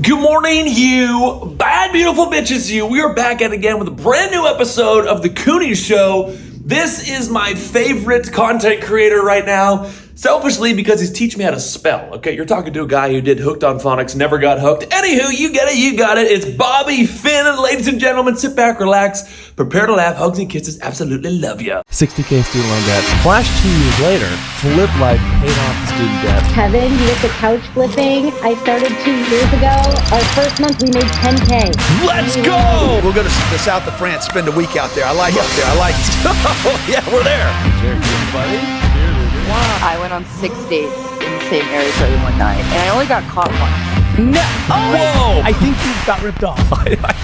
Good morning, you bad, beautiful bitches, you. We are back at it again with a brand new episode of the Cooneys Show. This is my favorite content creator right now, selfishly because he's teaching me how to spell. Okay, you're talking to a guy who did Hooked on Phonics, never got hooked. Anywho, you get it, you got it. It's Bobby Finn, and ladies and gentlemen, sit back, relax, prepare to laugh, hugs and kisses. Absolutely love ya. 60K student loan debt. Flash 2 years later, flip life, paid off the student debt. Kevin, you did the couch flipping. I started 2 years ago. Our first month, we made 10K. Let's go! We'll go to the south of France, spend a week out there. I like it out there. I like it. Yeah, we're there. I went on 6 dates in the same area for one night, and I only got caught once. No! Oh, whoa! I think you got ripped off.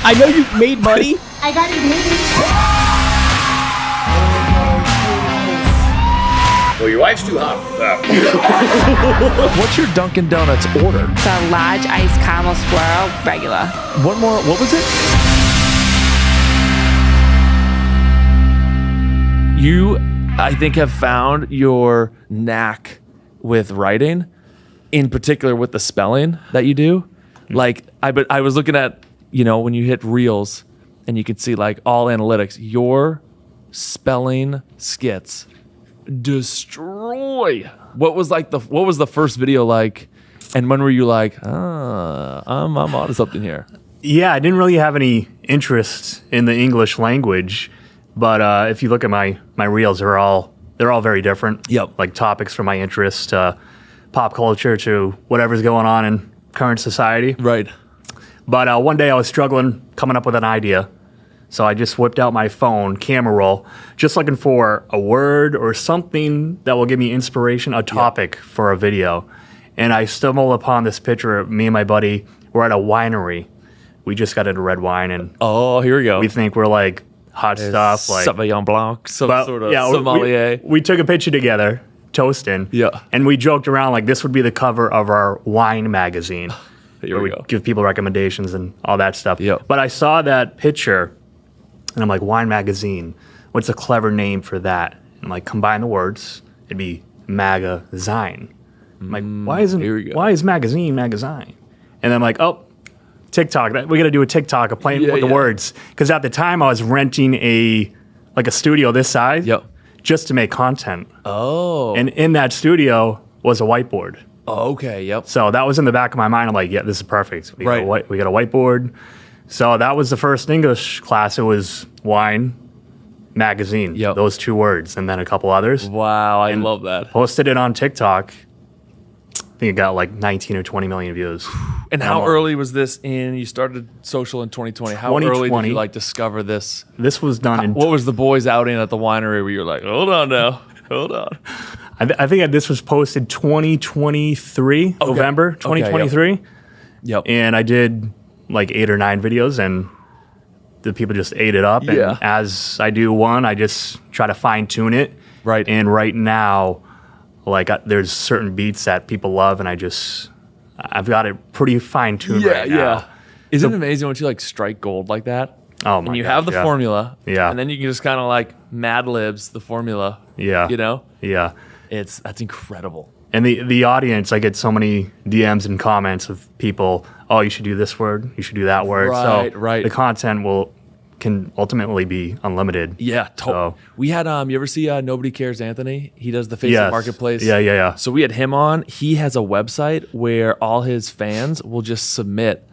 I know you made money. I got engaged. Well, your wife's too hot. What's your Dunkin' Donuts order? It's a large iced caramel swirl, regular. One more. What was it? You, I think, have found your knack with writing, in particular with the spelling that you do. Like, I was looking at, when you hit Reels and you can see like all analytics, your spelling skits destroy. What was the first video like, and when were you like, I'm onto something here? Yeah, I didn't really have any interest in the English language, but if you look at my reels, they're all very different. Yep. Like topics from my interest, pop culture to whatever's going on in current society. Right. But one day I was struggling coming up with an idea. So I just whipped out my phone, camera roll, just looking for a word or something that will give me inspiration, a topic for a video. And I stumbled upon this picture of me and my buddy. We're at a winery. We just got into red wine, and Oh, here we go. we think we're like hot stuff. Like, Sauvignon Blanc, some but, sort of yeah, sommelier. we took a picture together, toasting. Yeah. And we joked around like this would be the cover of our wine magazine. Here where we we go. give people recommendations and all that stuff. Yeah. But I saw that picture, and I'm like, wine magazine. What's a clever name for that? And like, combine the words, it'd be magazine. I'm like, here we go. why is magazine? And then I'm like, oh, TikTok. We got to do a TikTok of playing with the words. Because at the time I was renting a studio this size, Yep. just to make content. Oh. And in that studio was a whiteboard. Oh, okay. Yep. So that was in the back of my mind. I'm like, yeah, this is perfect. We got a whiteboard. So that was the first English class. It was wine, magazine, Yep. those two words, and then a couple others. Wow, I love that. Posted it on TikTok. I think it got like 19 or 20 million views. And how early was this in? You started social in 2020. How early did 2020. you discover this? This was done in. What was the boys outing at the winery where you're like, hold on now, hold on? I think this was posted 2023, November 2023. Yep. And I did like 8 or 9 videos, and the people just ate it up. Yeah. And as I do one, I just try to fine tune it. Right. And right now, there's certain beats that people love, and I've got it pretty fine tuned right now. Yeah. Isn't it amazing once you strike gold like that? Oh my And you gosh, have the yeah. formula. Yeah. And then you can just kind of Mad Libs the formula. Yeah. Yeah. That's incredible. And the audience, I get so many DMs and comments of people, oh, you should do this word, you should do that word. Right. The content can ultimately be unlimited. Yeah, So- We had you ever see Nobody Cares Anthony? He does the Facebook Yes. Marketplace. Yeah. So we had him on. He has a website where all his fans will just submit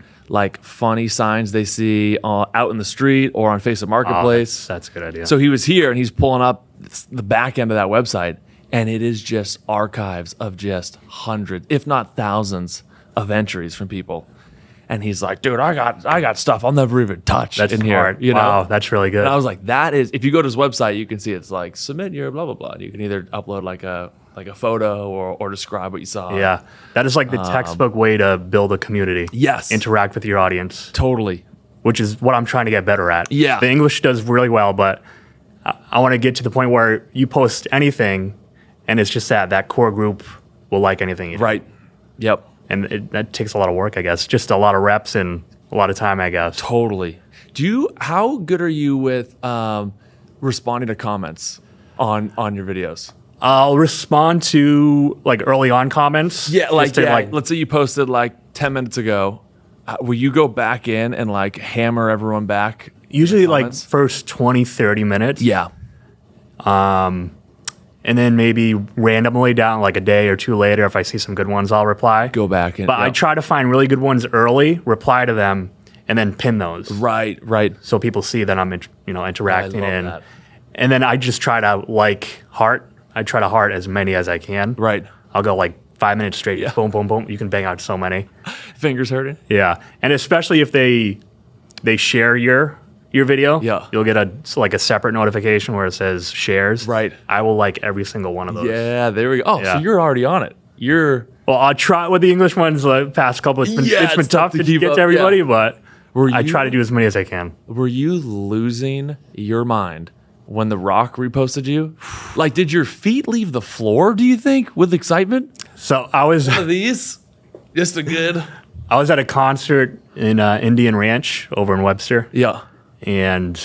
funny signs they see out in the street or on Facebook Marketplace. That's a good idea. So he was here and he's pulling up the back end of that website, and it is just archives of just hundreds, if not thousands, of entries from people. And he's like, dude, I got stuff I'll never even touch that's in smart. here. Wow, that's really good. And I was like, that is, if you go to his website, you can see it's submit your blah blah blah. You can either upload a photo or describe what you saw. Yeah, that is the textbook way to build a community. Yes. Interact with your audience, Totally. which is what I'm trying to get better at. Yeah. The English does really well, but I want to get to the point where you post anything, and it's just that core group will like anything you do. Right. Yep. And that takes a lot of work, I guess. Just a lot of reps and a lot of time, I guess. Totally. How good are you with responding to comments on your videos? I'll respond to early on comments. Yeah, just to, let's say you posted 10 minutes ago will you go back in and like hammer everyone back? Usually like comments? first 20, 30 minutes. Yeah. And then maybe randomly down like a day or two later, if I see some good ones, I'll reply. Go back and But I try to find really good ones early, reply to them, and then pin those. Right. So people see that I'm interacting I love in. that. And then I just try to heart. I try to heart as many as I can. Right. I'll go like 5 minutes straight. Yeah. Boom, boom, boom. You can bang out so many. Fingers hurting. Yeah. And especially if they share your video, Yeah. you'll get a separate notification where it says shares. Right. I will like every single one of those. Yeah, there we go. Oh, Yeah. so you're already on it. You're Well, I'll try with the English ones the past couple. It's been it's tough to keep get up, to everybody, yeah. but Were I you- try to do as many as I can. Were you losing your mind when The Rock reposted you? Like, did your feet leave the floor, do you think, with excitement? So I was One of these? Just a good. I was at a concert in Indian Ranch over in Webster, Yeah. and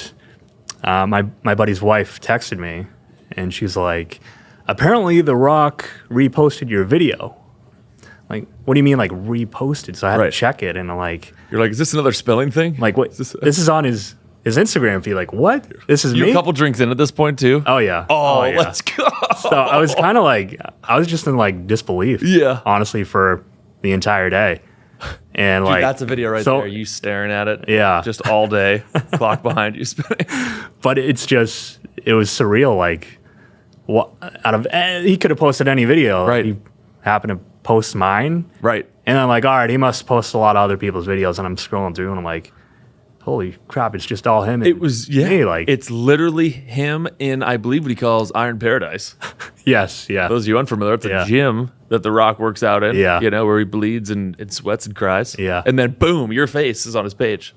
my buddy's wife texted me, and she's like, "Apparently, The Rock reposted your video." Like, what do you mean, like reposted? So I had Right. to check it, and I'm like, You're like, is this another spelling thing? "Like what? This is on his Instagram feed. Like what? This is you me." a couple drinks in at this point, too? Oh yeah. Oh, yeah. let's go. So I was kind of like, I was just in like disbelief. Yeah. Honestly, for the entire day. And Dude, like that's a video right so- there. You staring at it. Yeah. Just all day. Clock behind you spinning. But it was surreal. Like, what he could have posted any video. Right. He happened to post mine. Right. And I'm like, all right, he must post a lot of other people's videos. And I'm scrolling through, and I'm like, holy crap, it's just all him. And It was, yeah. me, like, It's literally him in, I believe, what he calls Iron Paradise. yes, yeah, Those of you unfamiliar, it's a Yeah. gym that The Rock works out in. Yeah. You know, where he bleeds and sweats and cries. Yeah. And then, boom, your face is on his page.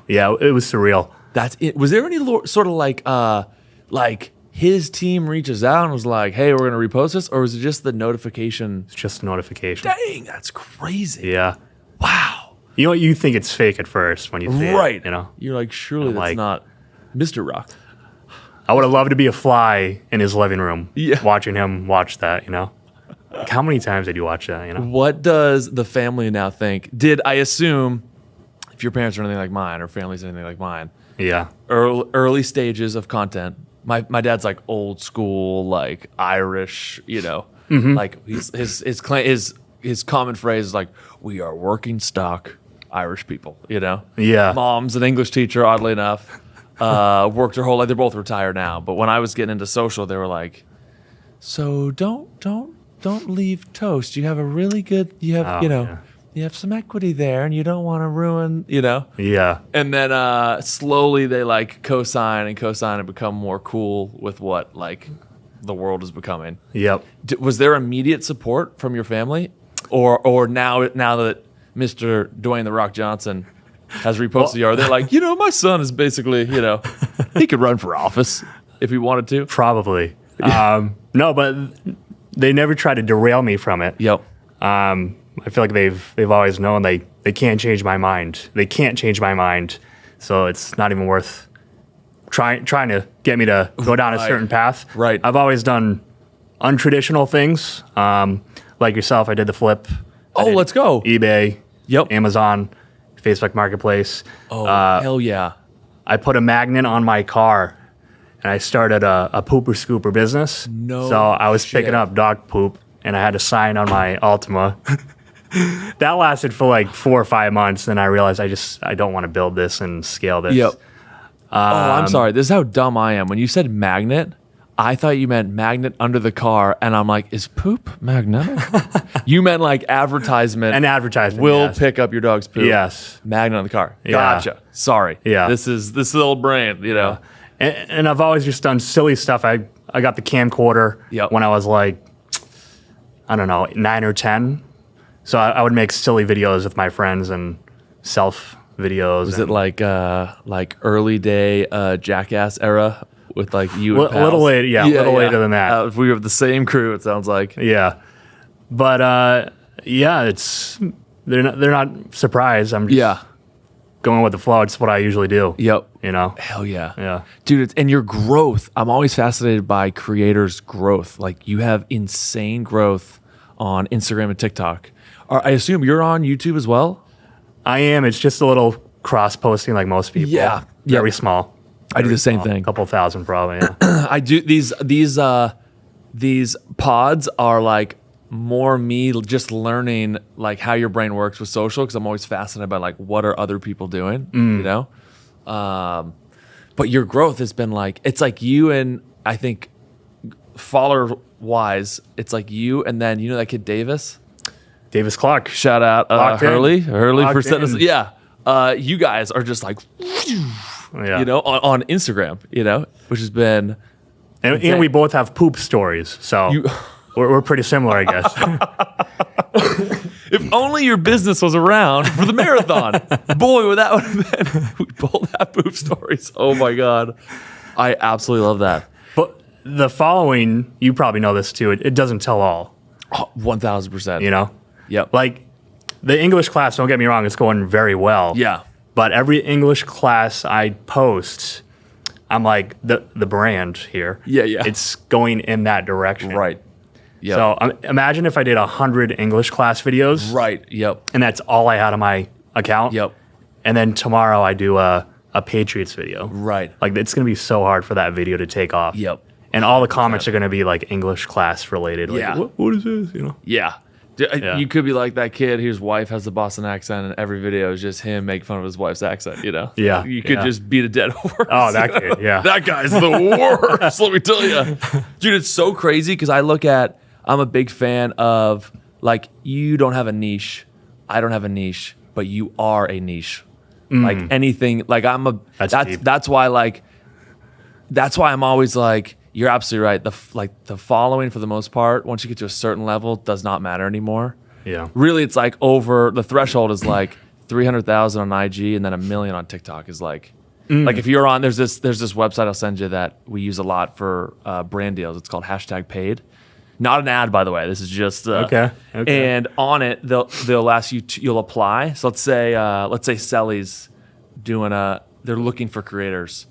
yeah. It was surreal. That's it. Was there any sort of like his team reaches out and was like, hey, we're going to repost this? Or was it just the notification? It's just a notification. Dang, that's crazy. Yeah. Wow. You know what? You think it's fake at first when you see Right. it, you know? You're like, surely I'm that's like- not Mr. Rock. I would have loved to be a fly in his living room, Yeah. watching him watch that, you know? Like, how many times did you watch that, you know? What does the family now think? Did I assume, if your parents are anything like mine or family's anything like mine, Yeah. early stages of content. My dad's like old school, like Irish, you know, like his common phrase is like, we are working stock Irish people, you know? Yeah. Mom's an English teacher, oddly enough, worked her whole life. They're both retired now. But when I was getting into social, they were like, so don't leave toast. You have a really good, you have, Oh, you know, yeah. you have some equity there and you don't want to ruin, you know? Yeah. And then slowly they like co-sign and become more cool with what like the world is becoming. Yep. Was there immediate support from your family, or now that Mr. Dwayne The Rock Johnson has reposted you, are they like, you know, my son is basically, you know, he could run for office if he wanted to? Probably. No, but they never try to derail me from it. Yep. I feel like they've always known they can't change my mind. They can't change my mind. So it's not even worth trying to get me to go down a Right. certain path. Right. I've always done untraditional things. Like yourself, I did the flip. I Oh, did let's go. eBay, Yep. Amazon, Facebook Marketplace. Oh, hell yeah. I put a magnet on my car, and I started a pooper scooper business. No So I was shit. picking up dog poop, and I had a sign on my Altima. That lasted for like 4 or 5 months, and I realized I don't want to build this and scale this. Yep. I'm sorry. This is how dumb I am. When you said magnet, I thought you meant magnet under the car, and I'm like, is poop magnetic? You meant like advertisement. An advertisement, will yes. pick up your dog's poop. Yes. Magnet on the car. Yeah. Gotcha. Sorry. Yeah. This is old brain. You know. And I've always just done silly stuff. I got the camcorder Yep. when I was like, I don't know, 9 or 10. So I would make silly videos with my friends and self videos. Is it like early day Jackass era with like you and A little pals? later, yeah, a little later than that. If we were the same crew, it sounds like. Yeah, but yeah, they're not surprised. I'm just Yeah. going with the flow. It's what I usually do. Yep. You know. Hell yeah. Yeah. Dude, and your growth. I'm always fascinated by creators' growth. Like you have insane growth on Instagram and TikTok. I assume you're on YouTube as well? I am. It's just a little cross posting like most people. Yeah. Very small. I do the same Small. thing. A couple thousand probably. Yeah. I do these pods are like more me just learning like how your brain works with social, because I'm always fascinated by like what are other people doing, you know? But your growth has been like, it's like you and I think follower wise, it's like you and then, you know that kid Davis? Davis Clark. Shout out Hurley for Locked setting us. in. Yeah. You guys are just like, Yeah. you know, on Instagram, you know, which has been. And we both have poop stories, so we're pretty similar, I guess. If only your business was around for the marathon. Boy, would that would have been. We both have poop stories. Oh my God. I absolutely love that. But the following, you probably know this too, it doesn't tell all, 1,000%. you know? Yep. Like, the English class, don't get me wrong, it's going very well. Yeah. But every English class I post, I'm like, the brand here. Yeah, yeah. It's going in that direction. Right. Yep. So imagine if I did 100 English class videos. Right. Yep. And that's all I had on my account. Yep. And then tomorrow I do a Patriots video. Right. Like, it's going to be so hard for that video to take off. Yep. And all the comments are going to be like English class related. Like, Yeah. what is this? You know? Yeah. You could be like that kid whose wife has the Boston accent, and every video is just him making fun of his wife's accent, you know? Yeah, You could yeah. just beat a dead horse. Oh, that kid, yeah. That guy's the worst, let me tell you. Dude, it's so crazy because I'm a big fan of, like, you don't have a niche, I don't have a niche, but you are a niche. Like anything, like that's why I'm always like, you're absolutely right. The following for the most part, once you get to a certain level, does not matter anymore. Yeah. Really, it's like over the threshold is like 300,000 on IG and then 1 million on TikTok is like if you're on, there's this website I'll send you that we use a lot for brand deals. It's called #paid. Not an ad, by the way. This is just Okay. And on it, they'll ask you you'll apply. So let's say Selly's they're looking for creators.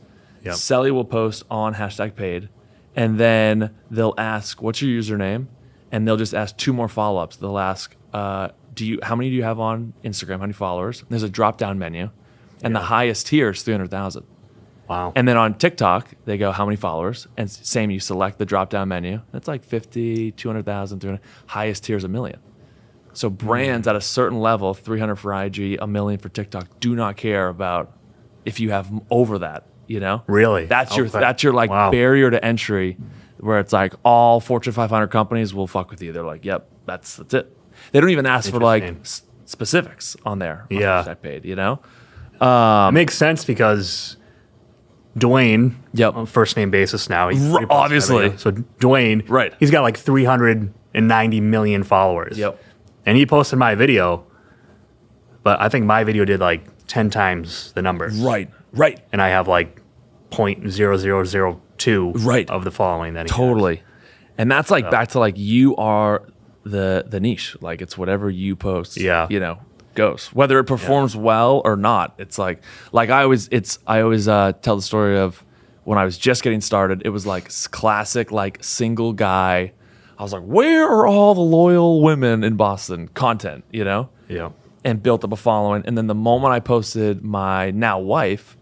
Yep. Selly will post on #paid. And then they'll ask, what's your username? And they'll just ask 2 more follow-ups. They'll ask, how many do you have on Instagram? How many followers? There's a drop-down menu. And the highest tier is 300,000. Wow. And then on TikTok, they go, how many followers? And same, you select the drop-down menu. It's like 50, 200,000, 300. Highest tier is 1 million. So brands at a certain level, 300 for IG, 1 million for TikTok, do not care about if you have over that. You know, Really? That's your like Wow. barrier to entry, where it's like all Fortune 500 companies will fuck with you. They're like, yep, that's it. They don't even ask for like Interesting. specifics on there. Yeah. #paid. You know, It makes sense because Dwayne, Yep. on first name basis now. He reposts obviously. everything. So Dwayne, Right. he's got like 390 million followers. Yep. And he posted my video, but I think my video did like 10 times the numbers. right. And I have like 0.0002 Right. of the following that he Totally. And that's like back to like you are the niche. Like it's whatever you post. Yeah. You know, goes. Whether it performs well or not. It's like I always tell the story of when I was just getting started. It was like classic like single guy. I was like, where are all the loyal women in Boston? Content, you know? Yeah. And built up a following. And then the moment I posted my now wife,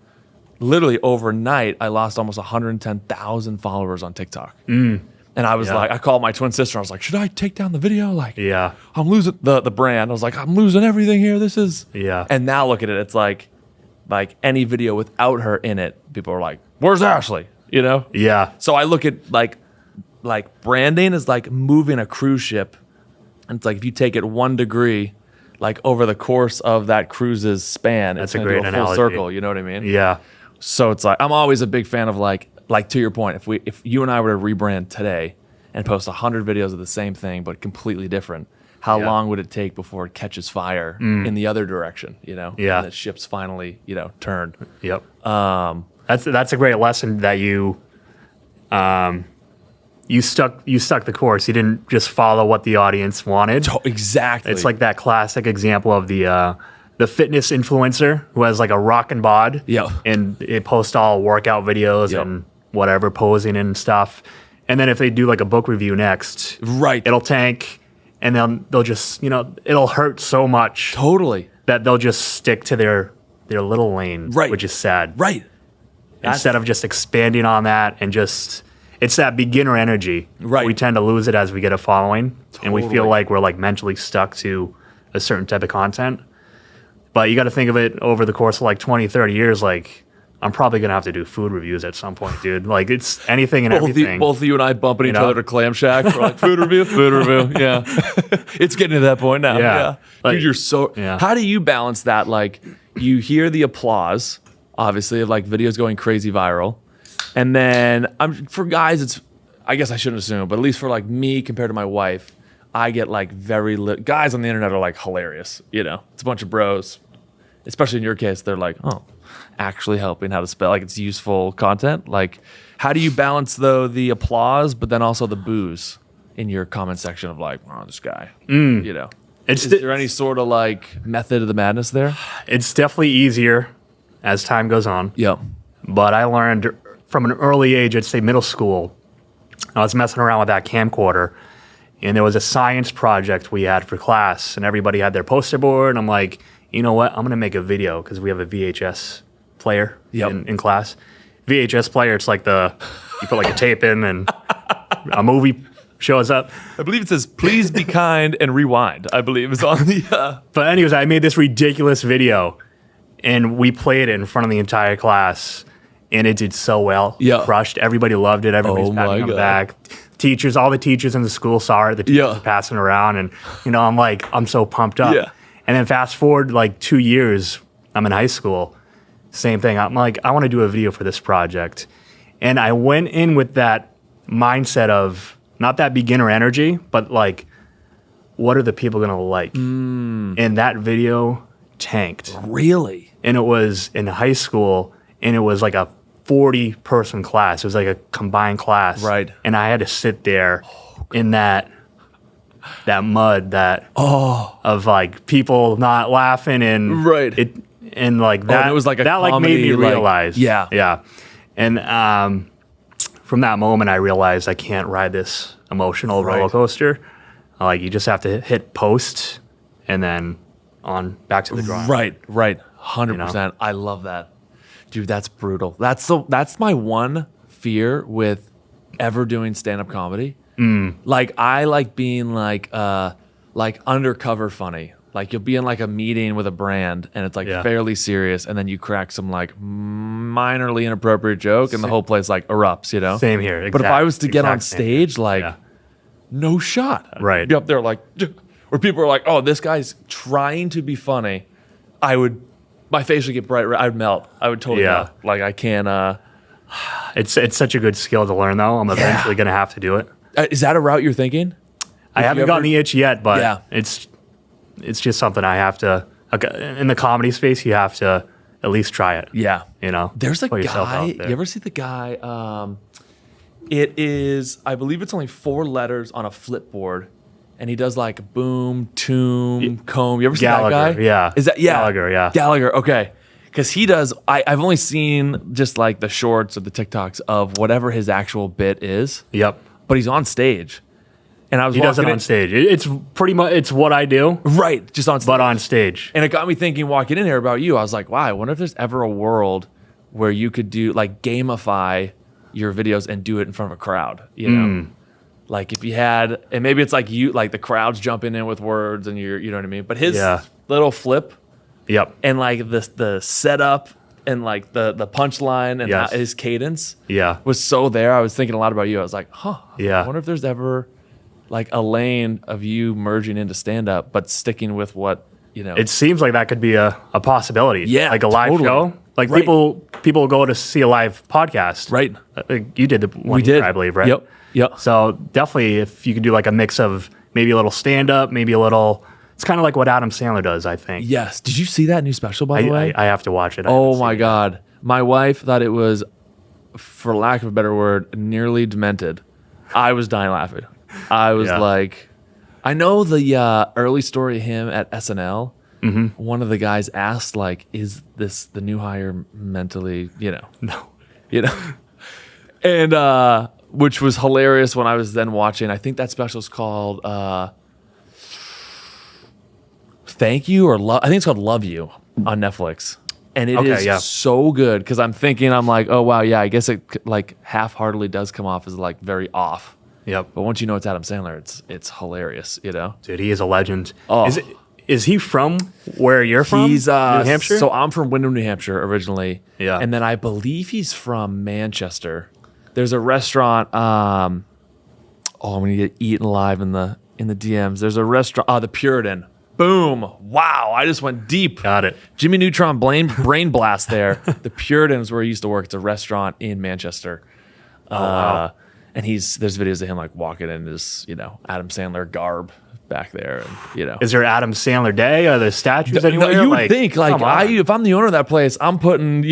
literally overnight, I lost almost 110,000 followers on TikTok. And I was like, I called my twin sister. I was like, should I take down the video? Like, Yeah. I'm losing the brand. I was like, I'm losing everything here. This is. Yeah. And now look at it. It's like any video without her in it, people are like, where's Ashley? You know? Yeah. So I look at like branding is like moving a cruise ship. And it's like if you take it 1 degree, like over the course of that cruise's span, That's it's a going to great do a full analogy. circle. You know what I mean? Yeah. So it's like I'm always a big fan of like to your point, if you and I were to rebrand today and post 100 videos of the same thing but completely different, how long would it take before it catches fire in the other direction? You know? Yeah. And the ship's finally turned. Yep. That's a great lesson that you stuck the course. You didn't just follow what the audience wanted. Exactly. It's like that classic example of the fitness influencer who has like a rockin' bod. Yep. And they post all workout videos Yep. and whatever, posing and stuff. And then if they do like a book review next, Right. it'll tank, and then they'll just, it'll hurt so much. Totally. that they'll just stick to their little lane, Right. which is sad. Right. Instead of just expanding on that and just, it's that beginner energy. Right. We tend to lose it as we get a following, and we feel Totally. like we're like mentally stuck to a certain type of content. But you got to think of it over the course of like 20, 30 years, like, I'm probably going to have to do food reviews at some point, dude. Like, it's anything and everything. Both of you and I bumping each know? other to Clam Shack. We're like, food review. Yeah. It's getting to that point now. Yeah. Like, Dude, you're so. yeah. How do you balance that? Like, you hear the applause, obviously, of like videos going crazy viral. And then for guys, it's, I guess I shouldn't assume, but at least for like me compared to my wife, I get like guys on the internet are like hilarious. You know, it's a bunch of bros, especially in your case, they're like, oh, actually helping how to spell, like it's useful content. Like, how do you balance though the applause, but then also the boos in your comment section of like, oh, this guy, you know? Is there any sort of like method of the madness there? It's definitely easier as time goes on. Yep. But I learned from an early age, I'd say middle school, I was messing around with that camcorder, and there was a science project we had for class, and everybody had their poster board, and I'm like, you know what? I'm going to make a video because we have a VHS player in class. VHS player, it's like you put like a tape in and a movie shows up. I believe it says, please be kind and rewind, I believe is on the... But anyways, I made this ridiculous video, and we played it in front of the entire class, and it did so well. Yeah. Crushed. Everybody loved it. Everybody's Oh patting my on the God. back. Teachers, all the teachers in the school saw it. The teachers are passing around, and I'm so pumped up. Yeah. And then fast forward like 2 years, I'm in high school. Same thing. I'm like, I want to do a video for this project. And I went in with that mindset of not that beginner energy, but like, what are the people going to like? And that video tanked. Really? And it was in high school, and it was like a 40-person class. It was like a combined class. Right. And I had to sit there in that mud of like people not laughing and Right. it and like that. and it was like a that like comedy, made me like- realize. yeah. Yeah. And from that moment, I realized I can't ride this emotional roller coaster. Like, you just have to hit post and then on back to the drawing. Right. 100%. I love that. Dude, that's brutal. That's my one fear with ever doing stand-up comedy. Like, I like being like undercover funny. Like, you'll be in like a meeting with a brand and it's like fairly serious, and then you crack some like minorly inappropriate joke and the whole place like erupts, you know? Same here. But if I was to get on Exact same here. stage, like, no shot. Right. Be up there like, or people are like, oh, this guy's trying to be funny. My face would get bright red. I'd melt. I would totally melt. Like, I can't. It's such a good skill to learn, though. I'm eventually going to have to do it. Is that a route you're thinking? I haven't gotten the itch yet, but Yeah. it's just something I have to. In the comedy space, you have to at least try it. Yeah. You know, There's a put yourself guy. out You there. ever see the guy? It is, I believe it's only 4 letters on a flipboard, and he does like boom, tomb, comb. You ever see that Gallagher, guy? yeah. Is that Gallagher, yeah. Gallagher. Okay. Because he does. I've only seen just like the shorts or the TikToks of whatever his actual bit is. Yep. But he's on stage, and I was He does it walking on stage. It's pretty much it's what I do, right, just on stage. but on stage. And it got me thinking walking in here about you. I was like, wow, I wonder if there's ever a world where you could do like gamify your videos and do it in front of a crowd, you know? Like if you had, and maybe it's like you, like the crowd's jumping in with words and you know what I mean? But his little flip Yep. and like the setup and like the punchline and Yes. his cadence Yeah. was so there. I was thinking a lot about you. I was like, Yeah. I wonder if there's ever like a lane of you merging into stand-up, but sticking with what, you know. It seems like that could be a possibility. Yeah, Like a live totally. show. Like Right. people go to see a live podcast. Right. You did the one We did. here, I believe, right? Yep. So definitely if you could do like a mix of maybe a little stand-up, maybe a little, it's kind of like what Adam Sandler does, I think. Yes. Did you see that new special, by the way? I have to watch it. I Oh haven't my seen it. God. My wife thought it was, for lack of a better word, nearly demented. I was dying laughing. I was Yeah. like, I know the early story of him at SNL. Mm-hmm. One of the guys asked, like, is this the new hire mentally, No. And which was hilarious when I was then watching. I think that special is called Thank You or Love. I think it's called Love You on Netflix. And it is so good because I'm like, oh, wow, yeah, I guess it like half-heartedly does come off as like very off. Yep. But once you know it's Adam Sandler, it's hilarious, you know? Dude, he is a legend. Oh. Is he from where you're from? He's New Hampshire? So I'm from Windham, New Hampshire originally. Yeah. And then I believe he's from Manchester. There's a restaurant, I'm gonna get eaten alive in the DMs. There's a restaurant, the Puritan. Boom. Wow. I just went deep. Got it. Jimmy Neutron brain blast there. The Puritan is where he used to work. It's a restaurant in Manchester. Wow. And there's videos of him like walking in his, Adam Sandler garb back there. And, Is there Adam Sandler Day? Are there statues anywhere? No, you would think, if I'm the owner of that place, I'm putting,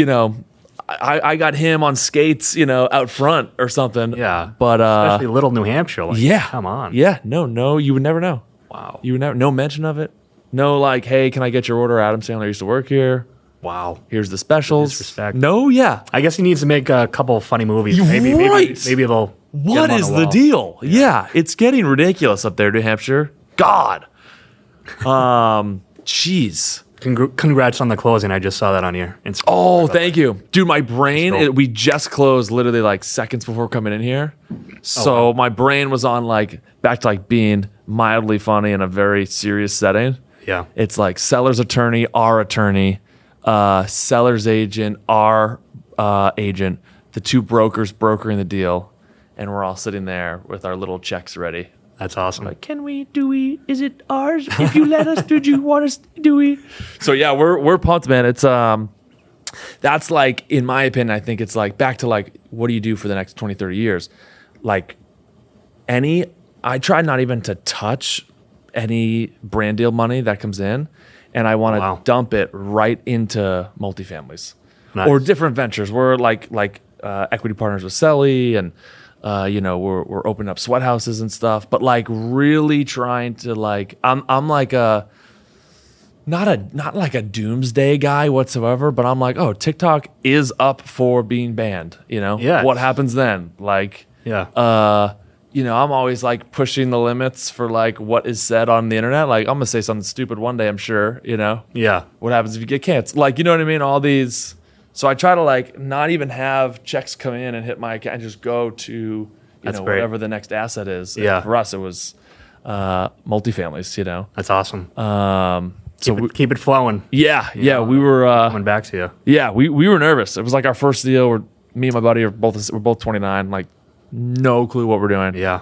I got him on skates, out front or something. Yeah. But especially Little New Hampshire. Like, yeah. Come on. Yeah. No, you would never know. Wow. You would never, no mention of it. No, like, hey, can I get your order? Adam Sandler used to work here. Wow. Here's the specials. Disrespect. No, yeah. I guess he needs to make a couple of funny movies. Maybe they'll. What is the deal? Yeah, it's getting ridiculous up there, New Hampshire. God. Jeez. Congrats on the closing. I just saw that on your Instagram. Oh, thank you. Dude, my brain, we just closed literally like seconds before coming in here. So my brain was on like, back to like being mildly funny in a very serious setting. Yeah. It's like seller's attorney, our attorney, seller's agent, our agent, the two brokers brokering the deal. And we're all sitting there with our little checks ready. That's awesome. Like, is it ours? If you let us, did you want us, do we? So yeah, we're pumped, man. It's, that's like, in my opinion, I think it's like back to like, what do you do for the next 20, 30 years? Like I try not even to touch any brand deal money that comes in. And I want to dump it right into multifamilies or different ventures. We're like equity partners with Selly and, we're opening up sweat houses and stuff, but like really trying to like, I'm like not like a doomsday guy whatsoever, but I'm like, oh, TikTok is up for being banned, Yeah. What happens then? Like, yeah. I'm always like pushing the limits for like what is said on the internet. Like I'm gonna say something stupid one day, I'm sure, Yeah. What happens if you get canceled? Like, you know what I mean? All these. So I try to like not even have checks come in and hit my account and just go to whatever the next asset is. Yeah. And for us, it was multifamilies. That's awesome. So keep it flowing. Yeah, we were coming back to you. Yeah, we were nervous. It was like our first deal. Where me and my buddy we're both 29. Like no clue what we're doing. Yeah.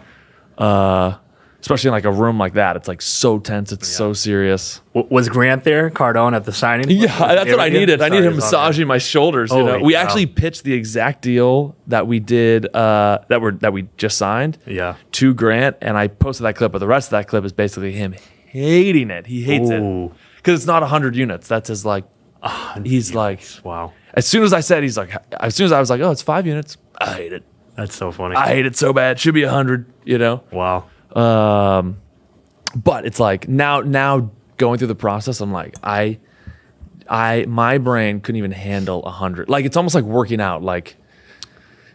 Especially in like a room like that, it's like so tense. It's so serious. Was Grant there, Cardone, at the signing? Yeah, that's what I needed. I needed him massaging my shoulders. We actually pitched the exact deal that we did that we just signed. Yeah. To Grant, and I posted that clip. But the rest of that clip is basically him hating it. He hates it because it's not 100 units. That's his like. He's like, wow. As soon as I said, he's like, as soon as I was like, oh, it's 5 units. I hate it. That's so funny. I hate it so bad. Should be 100. Wow. But it's like now going through the process, I'm like, my brain couldn't even handle 100. Like, it's almost like working out. Like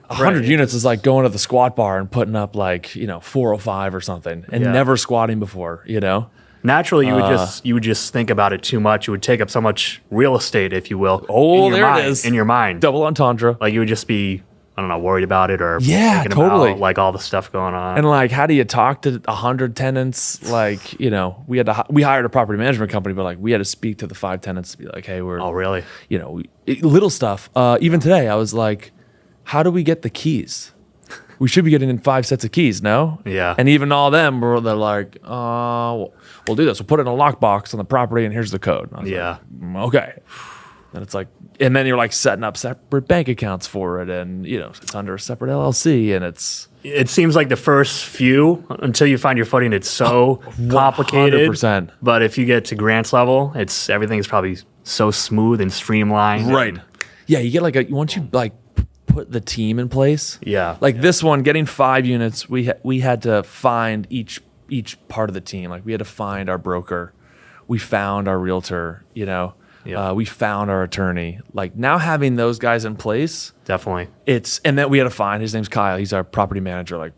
100 units is like going to the squat bar and putting up like, 405 or something and never squatting before, Naturally, you would just think about it too much. It would take up so much real estate, if you will. Oh, there it is. In your mind. Double entendre. Like you would just be, I don't know, worried about it or thinking totally. about like all the stuff going on. And like, how do you talk to 100 tenants? Like, we hired a property management company, but like we had to speak to the 5 tenants to be like, hey, we're. Oh, really? Little stuff. Even today, I was like, how do we get the keys? We should be getting in 5 sets of keys, no? Yeah. And even all them, they're like, we'll do this. We'll put it in a lockbox on the property, and here's the code. And I was like, okay. And it's like, and then you're like setting up separate bank accounts for it, and it's under a separate LLC, and It seems like the first few, until you find your footing, it's so complicated. 100%. But if you get to Grant's level, everything is probably so smooth and streamlined. Right. Yeah, you get once you like put the team in place. Yeah. Like this one, getting 5 units, we had to find each part of the team. Like we had to find our broker, we found our realtor. We found our attorney. Like now having those guys in place, Definitely. And then we had to find, his name's Kyle. He's our property manager, like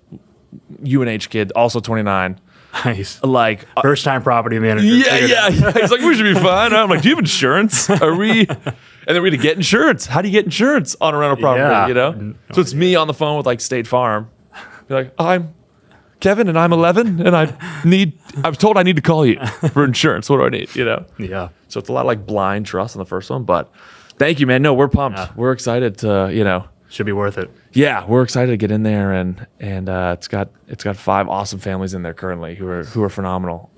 UNH kid, also 29. Nice. Like, First time property manager. yeah. He's like, we should be fine. I'm like, do you have insurance? Are we? And then we had to get insurance. How do you get insurance on a rental property? Yeah. You know? So it's me on the phone with like State Farm. Be like, I'm Kevin and I'm 11 and I was told I need to call you for insurance. What do I need? You know? Yeah. So it's a lot of like blind trust on the first one, but thank you, man. No, we're pumped. Yeah. We're excited to, you know. Should be worth it. Yeah, we're excited to get in there, and it's got 5 awesome families in there currently who are phenomenal.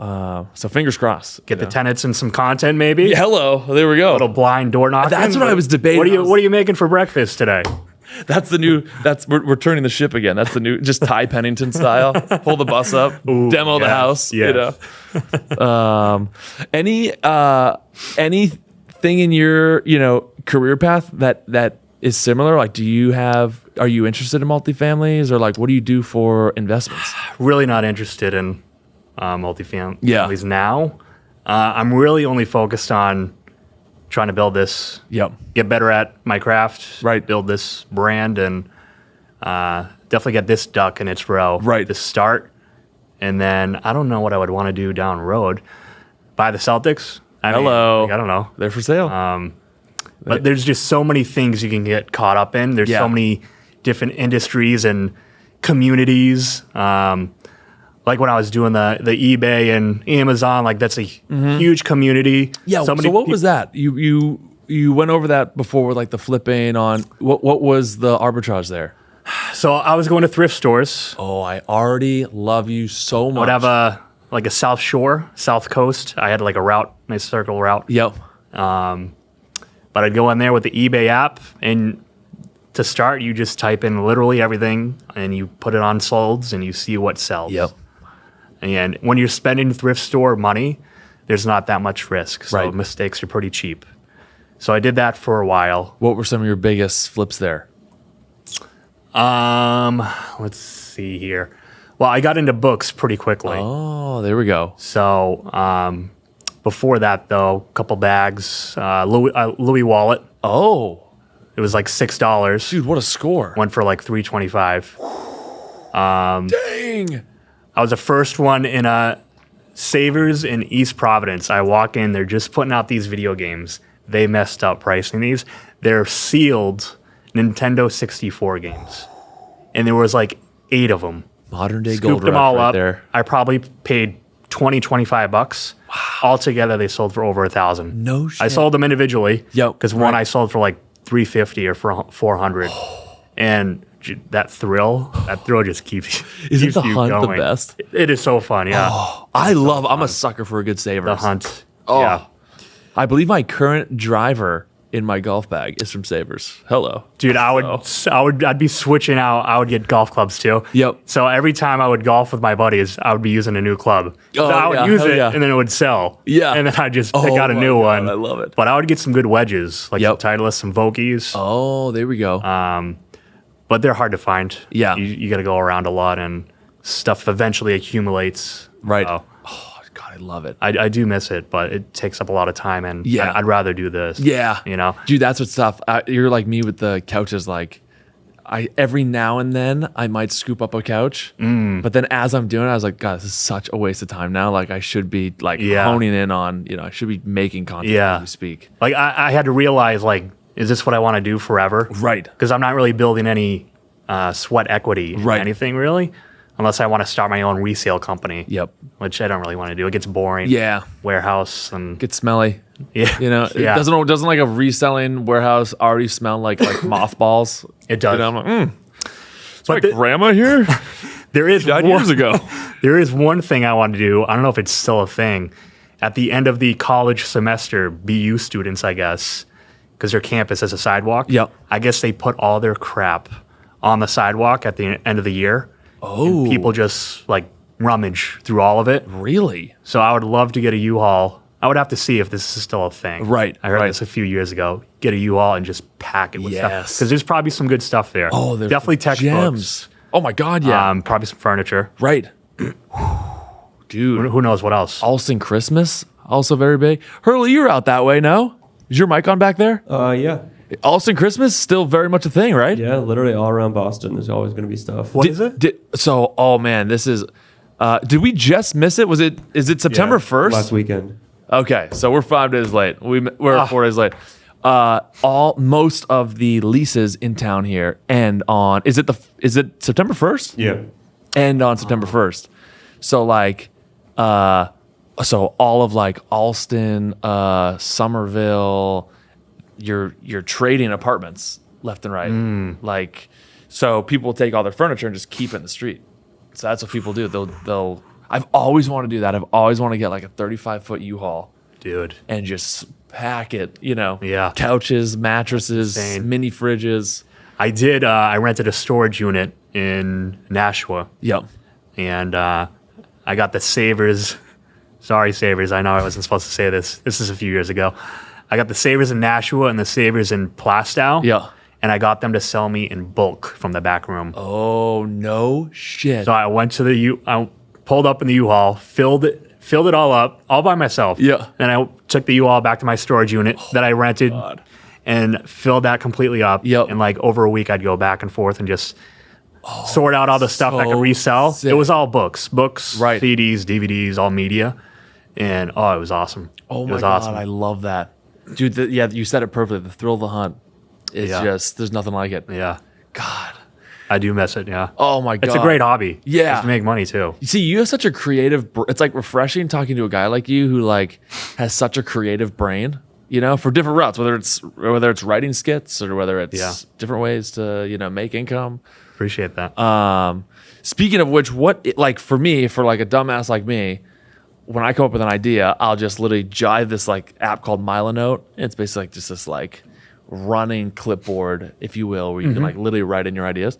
So fingers crossed. Get the tenants and some content, maybe. Yeah, hello, there we go. Little blind door knocking. That's what I was debating. What are you making for breakfast today? That's the new. We're turning the ship again. That's the new, just Ty Pennington style. Pull the bus up, Ooh, demo the yes, house. yes. You know. Anything in your career path that is similar? Like, are you interested in multifamilies, or like, what do you do for investments? Really not interested in multifamilies now. I'm really only focused on trying to build this. Yep. Get better at my craft. Right. Build this brand and definitely get this duck in its row. Right. To start. And then I don't know what I would want to do down the road. Buy the Celtics. I don't know. They're for sale. But there's just so many things you can get caught up in. There's so many different industries and communities. Like when I was doing the eBay and Amazon, like that's a huge community. Yeah. So what was that? You went over that before with like the flipping on. What was the arbitrage there? So I was going to thrift stores. Oh, I already love you so much. I would have a South Shore, South Coast. I had like a route, nice circle route. Yep. But I'd go in there with the eBay app, and to start, you just type in literally everything, and you put it on solds, and you see what sells. Yep. And when you're spending thrift store money, there's not that much risk, so Right. mistakes are pretty cheap. So I did that for a while. What were some of your biggest flips there? Let's see here. Well, I got into books pretty quickly. Oh, there we go. So before that, though, a couple bags, Louis wallet. Oh, It was like $6. dude, what a score! Went for like $3.25. Dang. I was the first one in a Savers in East Providence. I walk in, they're just putting out these video games. They messed up pricing these. They're sealed Nintendo 64 games. And there was like 8 of them. Modern day gold Scooped them rush all right up. there. I probably paid $25. Wow. Altogether, they sold for over $1,000. No shit. I sold them individually. Yep. Because one I sold for like $350 or for $400. And that thrill just keeps Isn't keeps the you hunt going. the best? It is so fun, yeah. I'm a sucker for a good Savers. The hunt. Oh. Yeah. I believe my current driver in my golf bag is from Savers. Hello. Dude, I'd be switching out. I would get golf clubs too. Yep. So every time I would golf with my buddies, I would be using a new club. Oh, So I would yeah, use hell it, yeah. and then it would sell. Yeah. And then I'd just pick Oh out a my new God, one. I love it. But I would get some good wedges, like Yep. some Titleist, some Vokies. Oh, there we go. But they're hard to find. Yeah. You got to go around a lot, and stuff eventually accumulates. Right. So Oh, God, I love it. I do miss it, but it takes up a lot of time, and Yeah. I'd rather do this. Yeah. You know? Dude, that's what's tough. You're like me with the couches. Like, every now and then I might scoop up a couch, but then as I'm doing it, I was like, God, this is such a waste of time now. Like, I should be like honing in on, I should be making content as we speak. Like I had to realize, like, is this what I want to do forever? Right. Because I'm not really building any sweat equity in anything really, unless I want to start my own resale company. Yep. Which I don't really want to do. It gets boring. Yeah. Warehouse and Gets smelly. yeah. Yeah. Doesn't like a reselling warehouse already smell like mothballs? It does. I'm like, Is my But grandma here? There is Died years ago. There is one thing I want to do. I don't know if it's still a thing. At the end of the college semester, BU students, I guess, because their campus has a sidewalk. Yep. I guess they put all their crap on the sidewalk at the end of the year. Oh. And people just like rummage through all of it. Really? So I would love to get a U-Haul. I would have to see if this is still a thing. Right, I heard right. this a few years ago. Get a U-Haul and just pack it with stuff. Yes. Because there's probably some good stuff there. Oh, there's definitely textbooks. gems. Oh my God, yeah. Probably some furniture. Right. Dude. Who knows what else? Alston Christmas, also very big. Hurley, you're out that way, no? Is your mic on back there? Yeah. Alston Christmas, still very much a thing, right? Yeah, literally all around Boston, there's always going to be stuff. What is it? Oh man, this is Did we just miss it? Is it September 1st? Last weekend. Okay, so we're 5 days late. We're 4 days late. Most of the leases in town here end on. Is it September 1st? Yeah. End on September 1st. So like, so all of like Alston, Somerville, you're trading apartments left and right. Like, so people will take all their furniture and just keep it in the street. So that's what people do. They'll. I've always wanted to do that. I've always wanted to get like a 35-foot U-Haul, Dude, and just pack it. You know, Yeah. couches, mattresses, Insane. mini fridges. I did. I rented a storage unit in Nashua, Yep. and I got the Savers. Sorry, Savers. I know I wasn't supposed to say this. This is a few years ago. I got the Savers in Nashua and the Savers in Plastow. Yeah. And I got them to sell me in bulk from the back room. Oh no shit. So I went to I pulled up in the U-Haul, filled it all up, all by myself. Yeah. And I took the U-Haul back to my storage unit that I rented God. and filled that completely up. Yep. And like over a week, I'd go back and forth and just sort out all the stuff I could so resell. sick. It was all books, Right. CDs, DVDs, all media. And it was awesome. Oh it my was god, awesome. I love that, dude. Yeah, you said it perfectly. The thrill of the hunt is Yeah. just there's nothing like it. Yeah. God. I do miss it. Yeah. Oh my god. It's a great hobby. Yeah. Just to make money too. You see, you have such a creative. It's like refreshing talking to a guy like you who like has such a creative brain. You know, for different routes, whether it's writing skits or whether it's different ways to make income. Appreciate that. Speaking of which, for me, for like a dumbass like me, when I come up with an idea, I'll just literally jive this like app called Milanote. It's basically like just this like running clipboard, if you will, where you can like literally write in your ideas.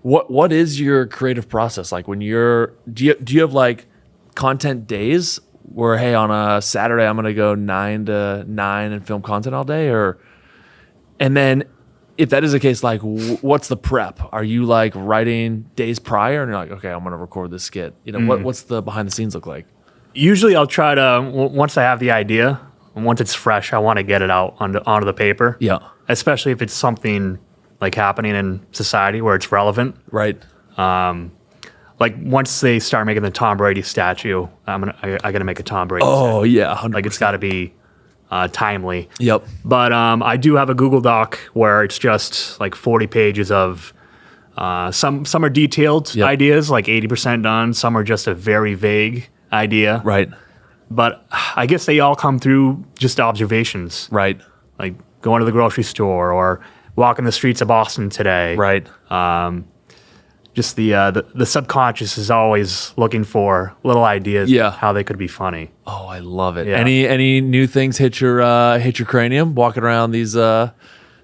What is your creative process like when do you have like content days where, hey, on a Saturday I'm gonna go 9 to 9 and film content all day, and then if that is the case, like what's the prep? Are you like writing days prior and you're like, okay, I'm gonna record this skit? What's the behind the scenes look like? Usually I'll try to, once I have the idea, and once it's fresh, I want to get it out onto the paper. Yeah. Especially if it's something like happening in society where it's relevant. Right. Like once they start making the Tom Brady statue, I got to make a Tom Brady statue. Oh yeah, 100%. Like it's got to be timely. Yep. But I do have a Google Doc where it's just like 40 pages of some are detailed ideas, like 80% done. Some are just a very vague idea. Right. But I guess they all come through just observations. Right. Like going to the grocery store or walking the streets of Boston today. Right. Just the subconscious is always looking for little ideas how they could be funny. Oh, I love it. Yeah. Any new things hit your cranium walking around these the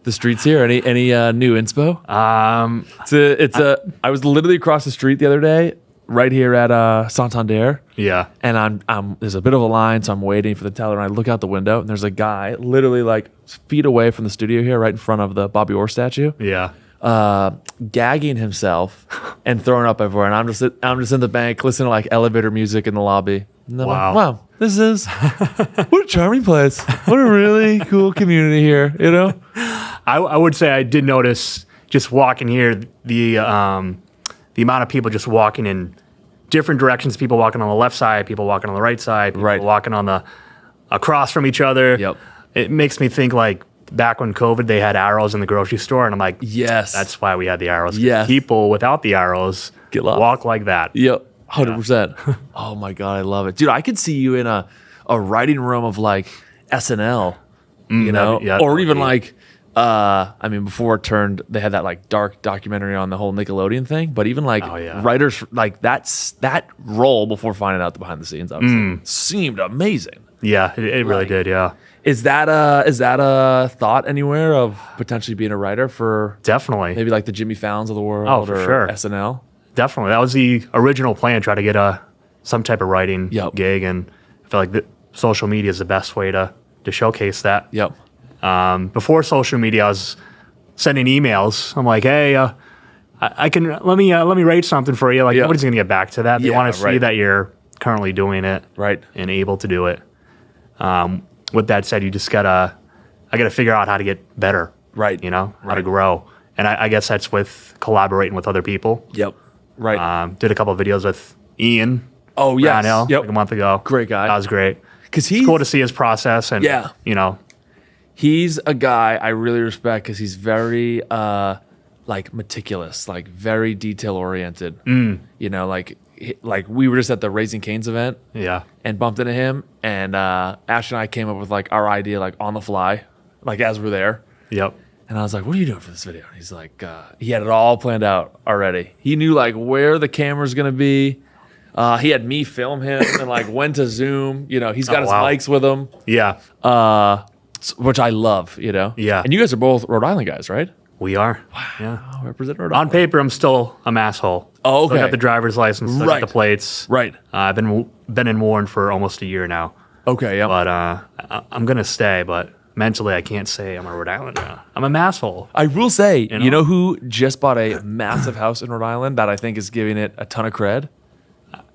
streets here? Any new inspo? I was literally across the street the other day, right here at Santander. Yeah. And I'm there's a bit of a line, so I'm waiting for the teller, and I look out the window, and there's a guy literally like feet away from the studio here, right in front of the Bobby Orr statue. Yeah. Gagging himself and throwing up everywhere, and I'm just in the bank listening to like elevator music in the lobby. And I'm Wow. like, wow, this is what a charming place. What a really cool community here. I would say I did notice just walking here the amount of people just walking in different directions. People walking on the left side, people walking on the right side, people walking on the across from each other. Yep. It makes me think like back when COVID, they had arrows in the grocery store, and I'm like, Yes. that's why we had the arrows. Yes. People without the arrows Get lost. walk like that. Yep. 100%. Oh my God, I love it. Dude, I could see you in a writing room of like SNL, or even like, before it turned, they had that like dark documentary on the whole Nickelodeon thing, but even like writers, like that role before finding out the behind the scenes, obviously, seemed amazing. Yeah, it really did. Yeah. Is that a thought anywhere of potentially being a writer for Definitely. maybe like the Jimmy Fallons of the world Oh, for or sure. SNL? Definitely. That was the original plan, try to get some type of writing gig, and I feel like social media is the best way to showcase that. Yep. Before social media, I was sending emails. I'm like, hey, I can let me write something for you. Like nobody's gonna get back to that. They want to see that you're currently doing it, right, and able to do it. With that said, I gotta figure out how to get better, right? How to grow, and I guess that's with collaborating with other people. Yep. Right. Did a couple of videos with Ian Oh, yes. Brownell, Yep. like a month ago. Great guy. That was great. Because It's cool to see his process and, Yeah. you know, he's a guy I really respect because he's very like meticulous, like very detail oriented. You know, like we were just at the Raising Cane's event yeah. and bumped into him, and Ash and I came up with like our idea like on the fly, like as we're there. Yep. And I was like, "What are you doing for this video?" And he's like, he had it all planned out already. He knew like where the camera's gonna be. He had me film him and like when to zoom. You know, he's got his wow. mics with him. Yeah. Which I love, you know? Yeah. And you guys are both Rhode Island guys, right? We are. Yeah. Oh, represent Rhode On Island. paper, I'm still a asshole. Oh, Still okay. got the driver's license, still Right. got the plates. Right. I've been in Warren for almost a year now. Okay, yeah. But I'm going to stay, but mentally I can't say I'm a Rhode Islander. I'm a masshole. I will say, know? you know who just bought a massive house in Rhode Island that I think is giving it a ton of cred?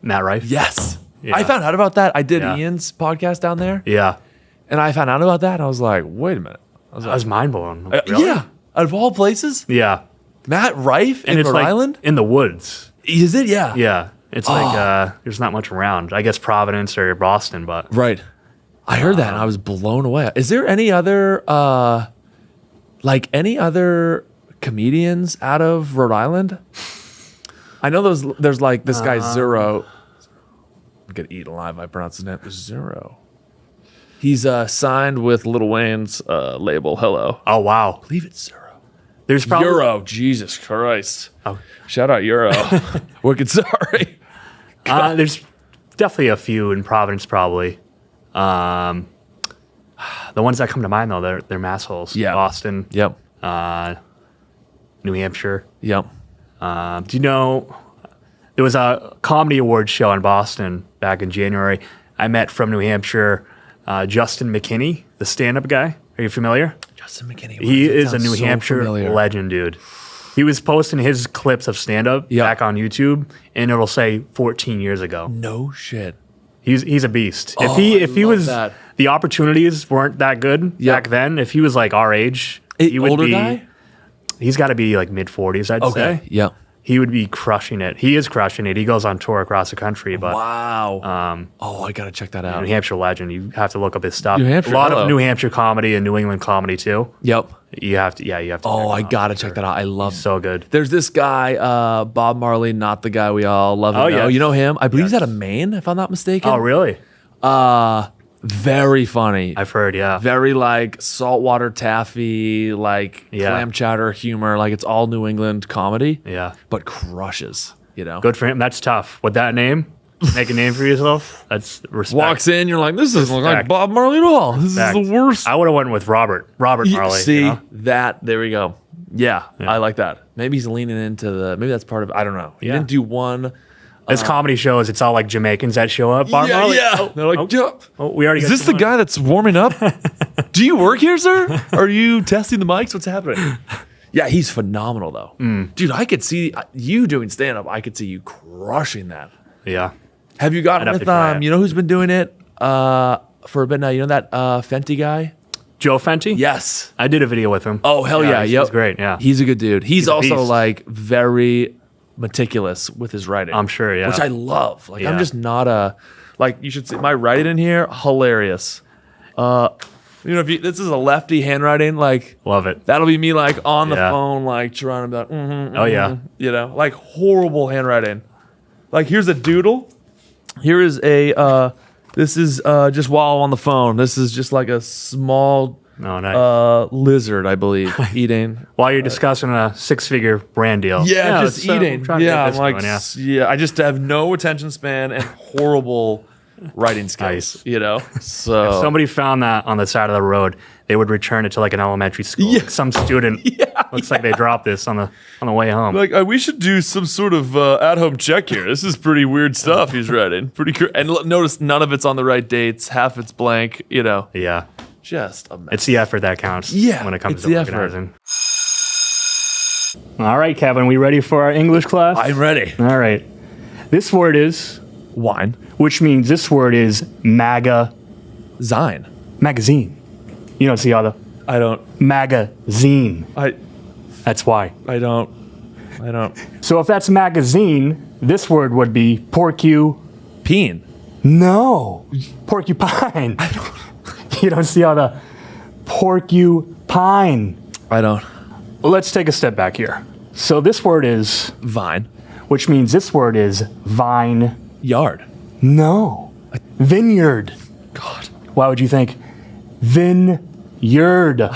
Matt Rife? Yes. Yeah. I found out about that. I did Yeah. Ian's podcast down there, Yeah. and I found out about that, and I was like, wait a minute. I was I like, was mind blown. Really? yeah. Out of all places, Yeah. Matt Rife And in it's Rhode like Island? in the woods. Is it? Yeah. Yeah. It's like there's not much around. I guess Providence or Boston, but Right. I heard that and I was blown away. Is there any other comedians out of Rhode Island? I know there's like this guy Zero. I'm gonna eat alive. I pronounce his name Zero. He's signed with Lil Wayne's label Hello. oh wow. I believe it's Zero. There's probably Euro. Jesus Christ. Oh. Shout out Euro. Wicked sorry. There's definitely a few in Providence, probably. The ones that come to mind, though, they're massholes. Yeah. Boston, Yep. New Hampshire. Yep. Do you know there was a comedy awards show in Boston back in January? I met from New Hampshire Justin McKinney, the stand-up guy. Are you familiar? Justin McKinney. He That is a sounds New so Hampshire familiar. legend, dude. He was posting his clips of stand-up Yeah. back on YouTube, and it'll say 14 years ago. No shit. He's a beast. Oh, if he I love was that. the opportunities weren't that good Yeah. back then. If he was like our age, he would Older be. guy? He's got to be like mid 40s, I'd Okay. say. Yeah. He would be crushing it. He is crushing it. He goes on tour across the country, but Wow. I gotta check that out. New Hampshire legend. You have to look up his stuff. New Hampshire, a lot hello. of New Hampshire comedy and New England comedy too. Yep. You have to. Yeah, you have to. Oh, check I him out. gotta check that out. I love. So good. There's this guy, Bob Marley, not the guy we all love and Oh, know. yes. You know him? I believe he's Yes. out of Maine, if I'm not mistaken. Oh, really? Very funny. I've heard. Yeah. Very like saltwater taffy, like Yeah. clam chowder humor. Like it's all New England comedy. Yeah. But crushes. You know. Good for him. That's tough. With that name, make a name for yourself. That's respect. Walks in, you're like, this doesn't look like Respect. Bob Marley at all. This Respect. is the worst. I would have went with Robert Marley. See you know? that? There we go. Yeah, I like that. Maybe he's leaning into the. Maybe that's part of. I don't know. He Yeah. didn't do one. This comedy shows, it's all like Jamaicans that show up. Bob Marley. They're like, yeah. Oh, we already Is got this the someone. guy that's warming up? Do you work here, sir? Are you testing the mics? What's happening? Yeah, he's phenomenal though, dude. I could see you doing stand up. I could see you crushing that. Yeah. Have you gotten I'd have with to try it. you know who's been doing it for a bit now? You know that Fenty guy? Joe Fenty? Yes. I did a video with him. Oh hell yeah! He's Yep. great. Yeah. He's a good dude. He's a also beast. like very meticulous with his writing. I'm sure, yeah. Which I love. Like I'm Yeah. just not a like you should see my writing in here. Hilarious. You know, if you, this is a lefty handwriting, like Love it. that'll be me like on the Yeah. phone, like trying to be like, Oh, yeah. you know, like horrible handwriting. Like here's a doodle. Here is a this is just while on the phone. This is just like a small Oh, nice. lizard, I believe, eating. While you're discussing a 6-figure brand deal. Yeah, just it's, I'm eating. trying to Yeah, get I'm this like, going, yeah, I just have no attention span and horrible writing skills. Nice. You know, so If somebody found that on the side of the road, they would return it to like an elementary school. Yeah. Some student looks like they dropped this on the way home. like we should do some sort of at-home check here. This is pretty weird stuff he's writing. Pretty and notice none of it's on the right dates. Half it's blank. You know, Yeah. just a mess. It's the effort that counts. Yeah, When it comes it's to the effort. organizing. All right, Kevin, we ready for our English class? I'm ready. All right. This word is, Wine. which means this word is magazine. You don't see all the I don't. magazine. I That's why. don't. So if that's magazine, this word would be porcupine. Peen. No. Porcupine. You don't see how the porcupine. I don't. Let's take a step back here. So this word is, Vine. which means this word is vine. Yard. No. Vineyard. God. Why would you think vineyard?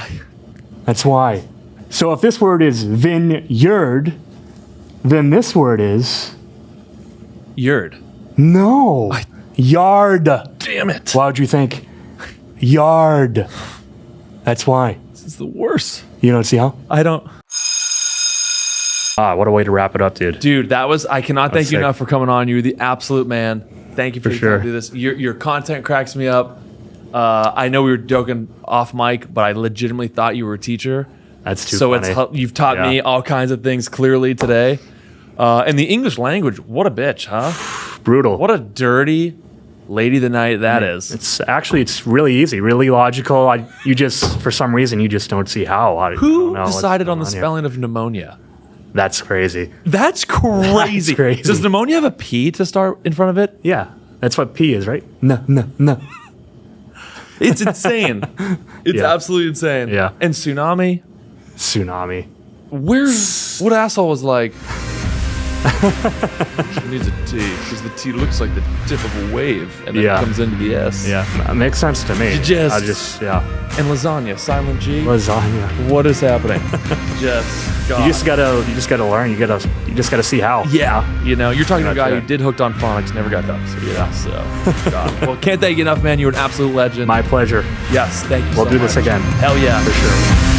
That's why. So if this word is vineyard, then this word is Yard. no. Yard. Damn it. Why would you think yard? That's why. This is the worst. You don't see how? I don't. What a way to wrap it up, dude. Dude, I cannot thank you sick. enough for coming on. You're the absolute man. Thank you for your sure. time to do this. Your content cracks me up. I know we were joking off mic, but I legitimately thought you were a teacher. That's too So funny. you've taught me all kinds of things clearly today. And the English language, what a bitch, huh? Brutal. What a dirty lady of the night that is. It's really easy, really logical. You just, for some reason, you just don't see how. I Who don't know what's decided on going the here. spelling of pneumonia? That's crazy. That's crazy. crazy. Does pneumonia have a P to start in front of it? Yeah, that's what P is, right? No. It's insane. It's Yeah. absolutely insane. Yeah. And tsunami? Tsunami. What asshole was like, she needs a T, because the T looks like the tip of a wave, and then it comes into the S. Yeah, that makes sense to me. Yeah. And lasagna, silent G. Lasagna. What is happening? God. You just gotta learn. You just gotta see how. Yeah, you're talking to a guy Gotcha. who did Hooked on Phonics, never got hooked. So God. Well, can't thank you enough, man. You're an absolute legend. My pleasure. Yes, thank you. We'll so do much. this again. Hell yeah, For sure.